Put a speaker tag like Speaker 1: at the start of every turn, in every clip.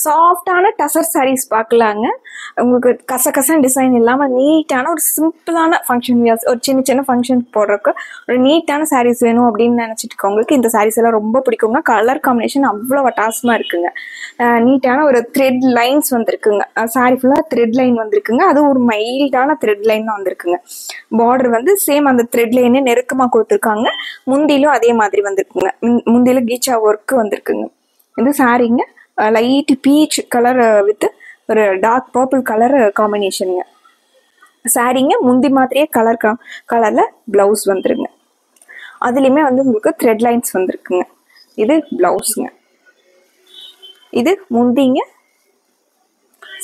Speaker 1: சாஃப்டான டசர் சாரீஸ் பார்க்கலாங்க. உங்களுக்கு கசகசன் டிசைன் இல்லாமல் நீட்டான ஒரு சிம்பிளான ஃபங்க்ஷன் வியர்ஸ், ஒரு சின்ன சின்ன ஃபங்க்ஷனுக்கு போடுறதுக்கு ஒரு நீட்டான சாரீஸ் வேணும் அப்படின்னு நினச்சிட்டு இருக்கவங்களுக்கு இந்த சாரீஸ் எல்லாம் ரொம்ப பிடிக்குங்க. கலர் காம்பினேஷன் அவ்வளோ அட்டாசமாக இருக்குங்க. நீட்டான ஒரு த்ரெட் லைன்ஸ் வந்திருக்குங்க. சாரீ ஃபுல்லாக த்ரெட் லைன் வந்திருக்குங்க. அது ஒரு மைல்டான த்ரெட் லைன் தான் வந்திருக்குங்க. பார்டர் வந்து சேம் அந்த த்ரெட் லைனே நெருக்கமாக கொடுத்துருக்காங்க. முந்திலும் அதே மாதிரி வந்திருக்குங்க. முந்தியில கீச்சா ஒர்க்கு வந்திருக்குங்க. இது சாரீங்க லைட் பீச் கலர் வித் ஒரு டார்க் பர்பிள் கலர் காம்பினேஷனுங்க. சாரீங்க முந்தி மாதிரியே கலர்ல பிளவுஸ் வந்துருங்க. அதுலேயுமே வந்து உங்களுக்கு த்ரெட் லைன்ஸ் வந்திருக்குங்க. இது பிளவுஸுங்க. இது முந்திங்க.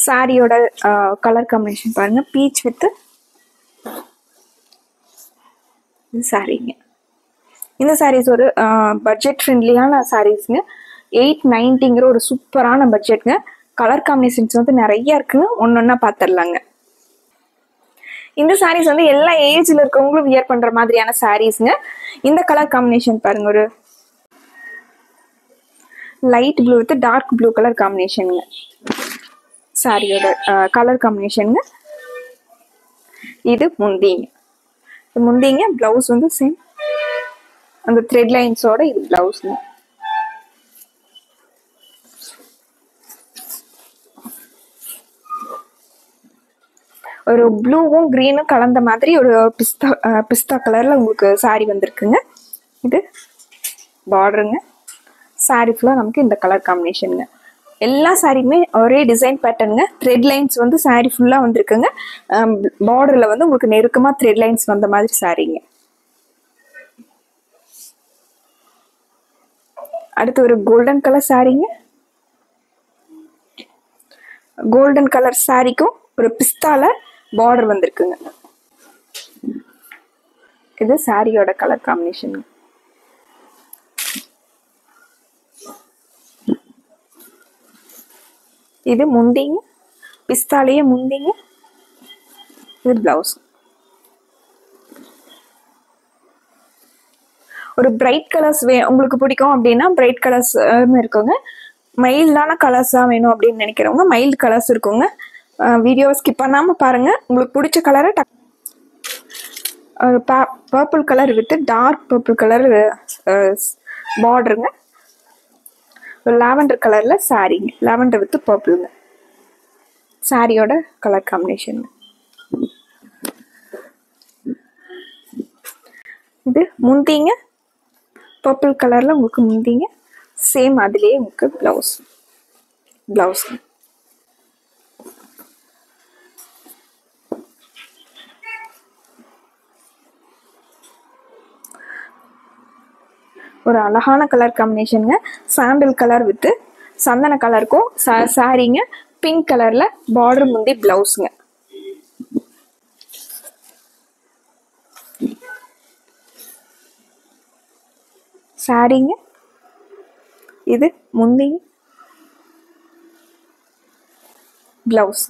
Speaker 1: சாரியோட கலர் காம்பினேஷன் பாருங்க, பீச் வித் சாரீங்க. இந்த சாரீஸ் ஒரு பட்ஜெட் ஃப்ரெண்ட்லியான சாரீஸ்ங்க. 890ங்கிற ஒரு சூப்பரான பட்ஜெட்ங்க. கலர் காம்பினேஷன்ஸ் வந்து நிறைய இருக்குங்க. ஒன்னொன்னா பார்த்துடலாங்க. இந்த சாரீஸ் வந்து எல்லா ஏஜ்ல இருக்கவங்களும் வியர் பண்ற மாதிரியான சாரீஸ்ங்க. இந்த கலர் காம்பினேஷன் பாருங்க, ஒரு light blue with dark blue colour காம்பினேஷனுங்க. சாரியோட கலர் காம்பினேஷனுங்க. இது முந்திங்க. முந்திங்க பிளவுஸ் வந்து சேம் அந்த த்ரெட் லைன்ஸோட இது பிளவுஸ்ங்க. ஒரு ப்ளூவும் கிரீனும் கலந்த மாதிரி ஒரு பிஸ்தா கலர்ல உங்களுக்கு சாரி வந்திருக்குங்க. இது பார்டருங்க. சாரி ஃபுல்லா நமக்கு இந்த கலர் காம்பினேஷனுங்க. எல்லா சாரியுமே ஒரே டிசைன் பேட்டர்னுங்க. த்ரெட் லைன்ஸ் வந்து சாரி ஃபுல்லா வந்திருக்குங்க. பார்டர்ல வந்து உங்களுக்கு நெருக்கமா த்ரெட் லைன்ஸ் வந்த மாதிரி சாரிங்க. அடுத்து ஒரு கோல்டன் கலர் சாரிங்க. கோல்டன் கலர் சாரிக்கும் ஒரு பிஸ்தால பார்டர் வந்திருக்குங்க. இது சாரியோட கலர் காம்பினேஷன். இது முந்திங்க. பிஸ்தாலேயே முந்திங்க. இது பிளவுஸ். ஒரு பிரைட் கலர்ஸ் உங்களுக்கு பிடிக்கும் அப்படின்னா பிரைட் கலர்ஸ் இருக்குங்க. மைல்டான கலர்ஸ் தான் வேணும் அப்படின்னு நினைக்கிறவங்க மைல்டு கலர்ஸ் இருக்குங்க. வீடியோவை ஸ்கிப் பண்ணாம பாருங்க. உங்களுக்கு பிடிச்ச கலரை purple colour with dark purple colour பார்டருங்க. லாவெண்டர் கலர்ல சாரிங்க. லாவெண்டர் வித் பர்பிள்ங்க. சாரியோட கலர் காம்பினேஷன். இது முந்திங்க. பர்பிள் கலர்ல உங்களுக்கு முந்திங்க. சேம் அதுலயே உங்களுக்கு பிளவுஸ். ஒரு அழகான கலர் காம்பினேஷனுங்க. சாண்டல் கலர் வித் சந்தன கலருக்கும் சாரிங்க. பிங்க் கலர்ல பார்டர் முந்தி பிளவுஸ்ங்க. சாரிங்க. இது முந்திங்க பிளவுஸ்.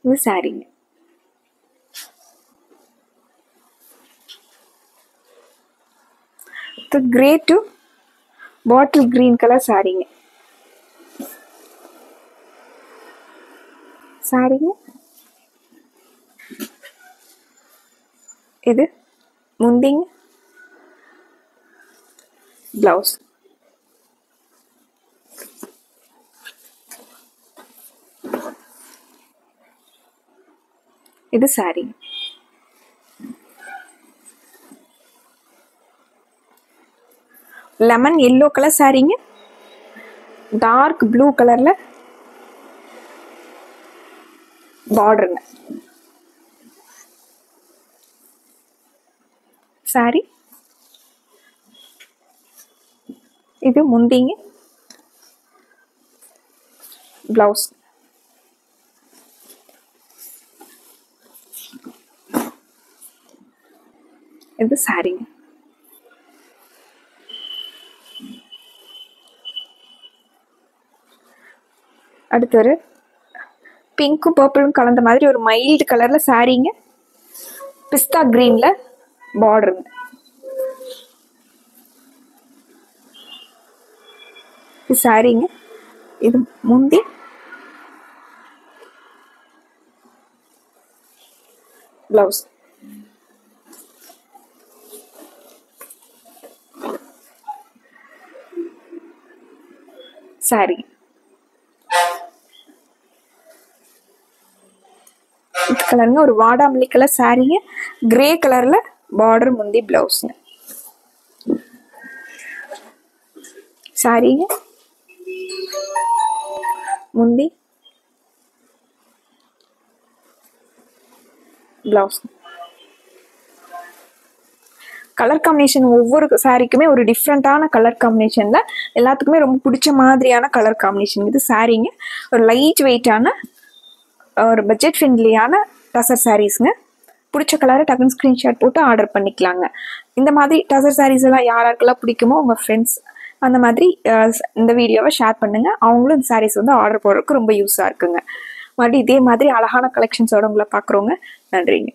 Speaker 1: இது சாரிங்க. Grey to bottle green colour சாரிங்க. இது முந்திங்க பிளவுஸ். இது சாரி. லெமன் எல்லோ கலர் சாரிங்க. டார்க் ப்ளூ கலர்ல பார்டருங்க. சாரி. இது முந்திங்க பிளவுஸ். இது சாரிங்க. அடுத்து ஒரு பிங்க்கும் பர்பிளும் கலந்த மாதிரி ஒரு மைல்டு கலர்ல சாரிங்க. பிஸ்தா கிரீன்ல பார்டருங்க. இது சாரீங்க. இது முந்தி, பிளவுஸ். சாரி கலருங்க, ஒரு வாடாமல்லி கலர் சாரீங்க, கிரே கலர்ல பார்டர், முந்தி, பிளவுஸ்ங்க. சாரீங்க, முந்தி, பிளவுஸ். கலர் காம்பினேஷன் ஒவ்வொரு சாரீக்குமே ஒரு டிஃப்ரெண்டான கலர் காம்பினேஷன்ல எல்லாத்துக்குமே ரொம்ப பிடிச்ச மாதிரியான கலர் காம்பினேஷன். இது சாரீங்க, ஒரு லைட் வெயிட்டான ஒரு பட்ஜெட் ஃப்ரெண்ட்லியான டசர் சாரீஸ்ங்க. பிடிச்ச கலரை டக்குன்னு ஸ்க்ரீன்ஷாட் போட்டு ஆர்டர் பண்ணிக்கலாங்க. இந்த மாதிரி டசர் சாரீஸ் எல்லாம் யாராருக்கெல்லாம் பிடிக்குமோ உங்கள் ஃப்ரெண்ட்ஸ் அந்த மாதிரி இந்த வீடியோவை ஷேர் பண்ணுங்கள். அவங்களும் இந்த சாரீஸ் வந்து ஆர்டர் போடுறதுக்கு ரொம்ப யூஸாக இருக்குங்க. மறுபடியும் இதே மாதிரி அழகான கலெக்ஷன்ஸோட உங்களை பார்க்குறோங்க. நன்றிங்க.